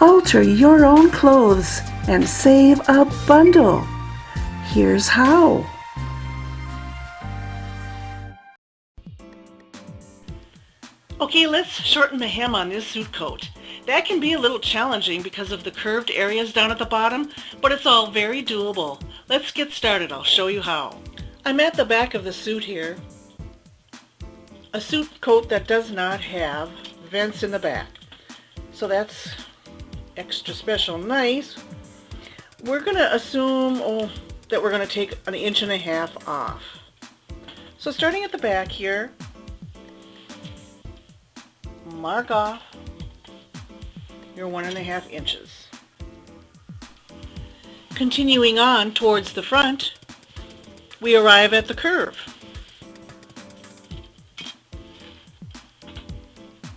Alter your own clothes and save a bundle. Here's how. Okay, let's shorten the hem on this suit coat. That can be a little challenging because of the curved areas down at the bottom, but it's all very doable. Let's get started. I'll show you how. I'm at the back of the suit here. A suit coat that does not have vents in the back. So that's extra special nice. We're going to assume that we're going to take 1.5 inches off. So starting at the back here, mark off your 1.5 inches. Continuing on towards the front, we arrive at the curve.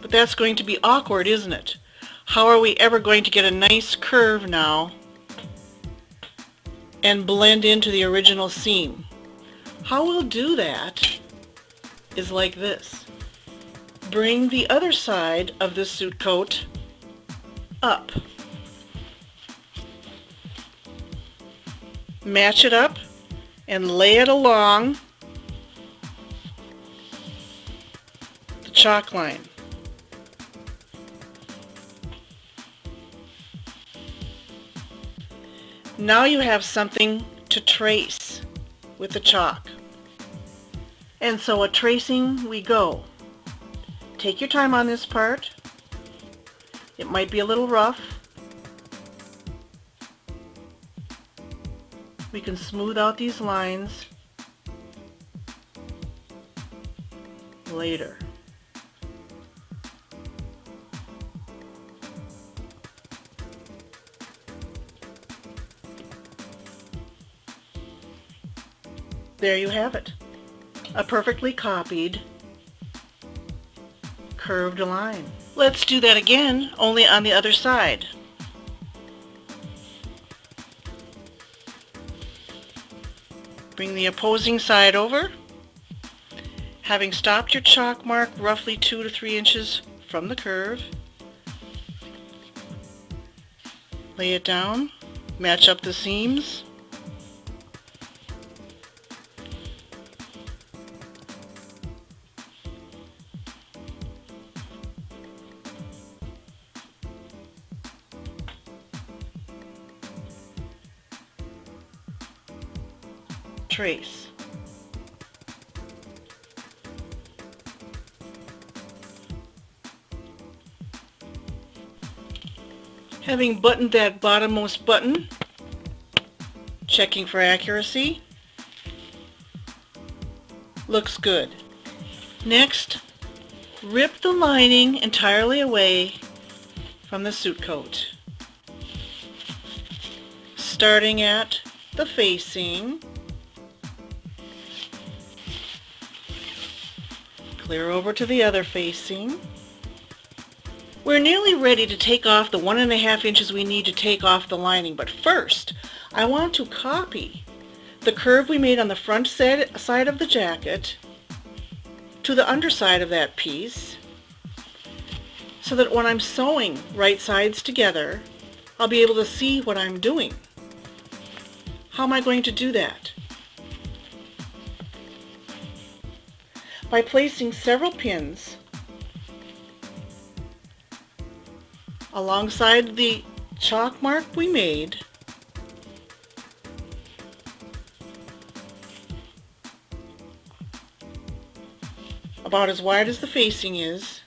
But that's going to be awkward, isn't it? How are we ever going to get a nice curve now and blend into the original seam? How we'll do that is like this. Bring the other side of the suit coat up. Match it up and lay it along the chalk line. Now you have something to trace with the chalk. And so a tracing we go. Take your time on this part. It might be a little rough. We can smooth out these lines later. There you have it. A perfectly copied curved line. Let's do that again, only on the other side. Bring the opposing side over. Having stopped your chalk mark roughly 2 to 3 inches from the curve, lay it down, match up the seams. Trace. Having buttoned that bottommost button, checking for accuracy, looks good. Next, rip the lining entirely away from the suit coat. Starting at the facing, clear over to the other facing. We're nearly ready to take off the 1.5 inches we need to take off the lining, but first I want to copy the curve we made on the front side of the jacket to the underside of that piece so that when I'm sewing right sides together, I'll be able to see what I'm doing. How am I going to do that? By placing several pins alongside the chalk mark we made, about as wide as the facing is.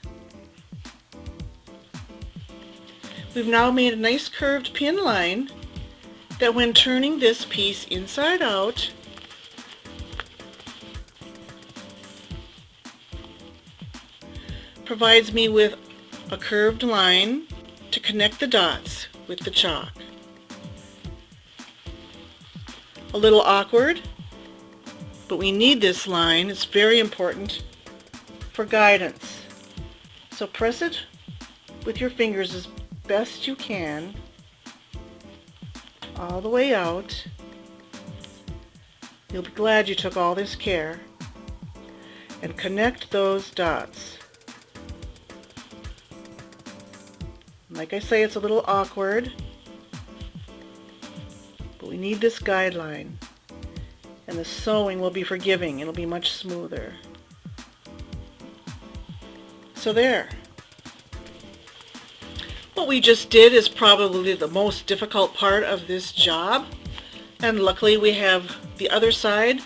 We've now made a nice curved pin line that when turning this piece inside out, provides me with a curved line to connect the dots with the chalk. A little awkward, but we need this line. It's very important for guidance. So press it with your fingers as best you can all the way out. You'll be glad you took all this care. And connect those dots. Like I say, it's a little awkward, but we need this guideline, and the sewing will be forgiving. It'll be much smoother. So there. What we just did is probably the most difficult part of this job, and luckily we have the other side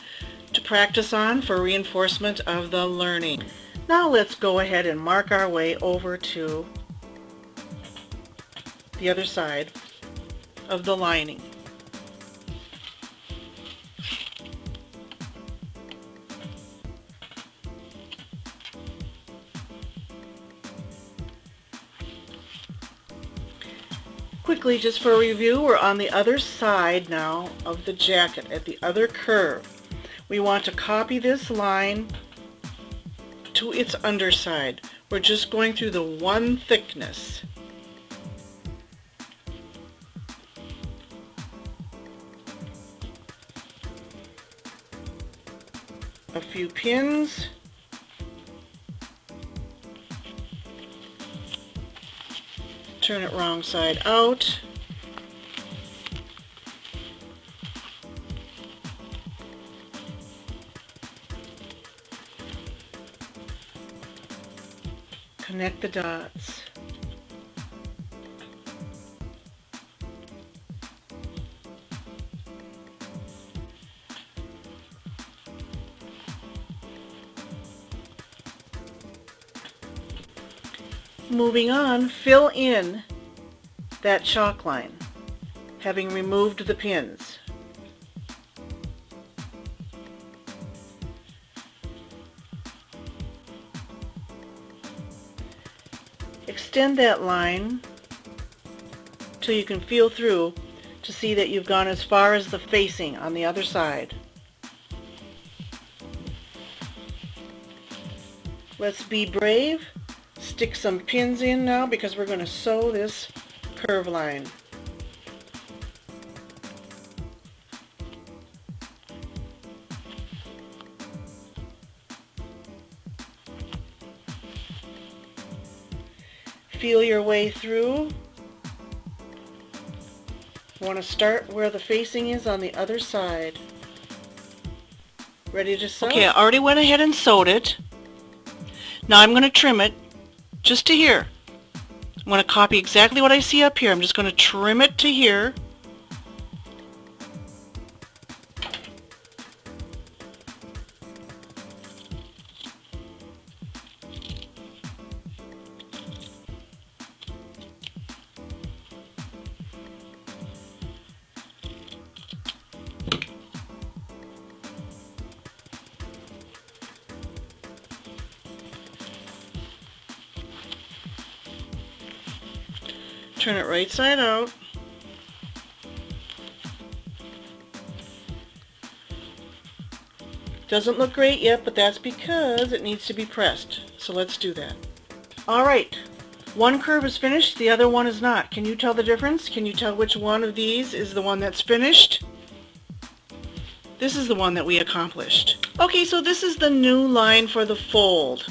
to practice on for reinforcement of the learning. Now let's go ahead and mark our way over to the other side of the lining. Quickly, just for review, we're on the other side now of the jacket at the other curve. We want to copy this line to its underside. We're just going through the one thickness. A few pins. Turn it wrong side out. Connect the dots. Moving on, fill in that chalk line, having removed the pins. Extend that line till you can feel through to see that you've gone as far as the facing on the other side. Let's be brave. Stick some pins in now because we're going to sew this curve line. Feel your way through. You want to start where the facing is on the other side. Ready to sew? Okay, I already went ahead and sewed it. Now I'm going to trim it just to here. I'm going to copy exactly what I see up here. I'm just going to trim it to here. Turn it right side out. Doesn't look great yet, but that's because it needs to be pressed. So let's do that. Alright, one curve is finished, the other one is not. Can you tell the difference? Can you tell which one of these is the one that's finished? This is the one that we accomplished. Okay, so this is the new line for the fold.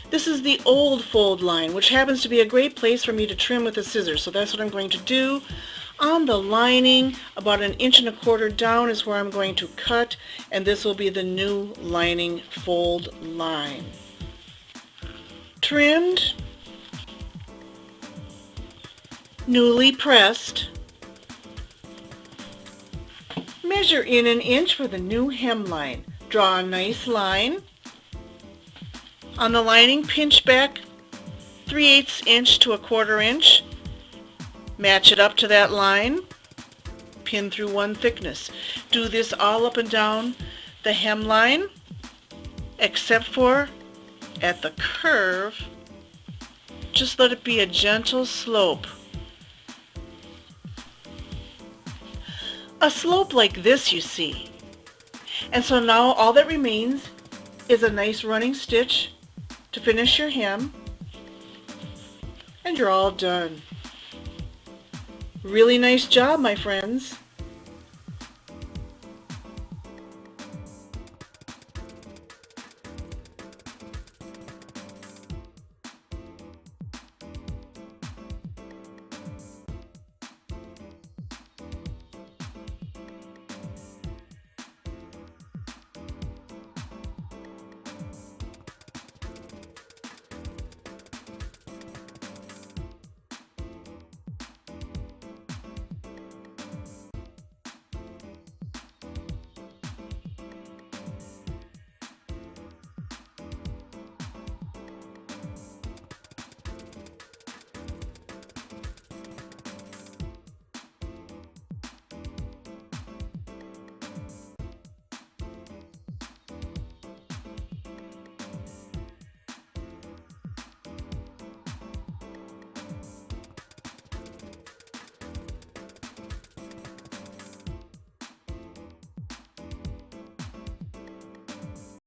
This is the old fold line, which happens to be a great place for me to trim with a scissors. So that's what I'm going to do. On the lining, about 1.25 inches down is where I'm going to cut, and this will be the new lining fold line. Trimmed, newly pressed. Measure in 1 inch for the new hemline. Draw a nice line. On the lining, pinch back 3/8 inch to 1/4 inch. Match it up to that line. Pin through one thickness. Do this all up and down the hemline, except for at the curve. Just let it be a gentle slope. A slope like this, you see. And so now all that remains is a nice running stitch to finish your hem, and you're all done. Really nice job, my friends.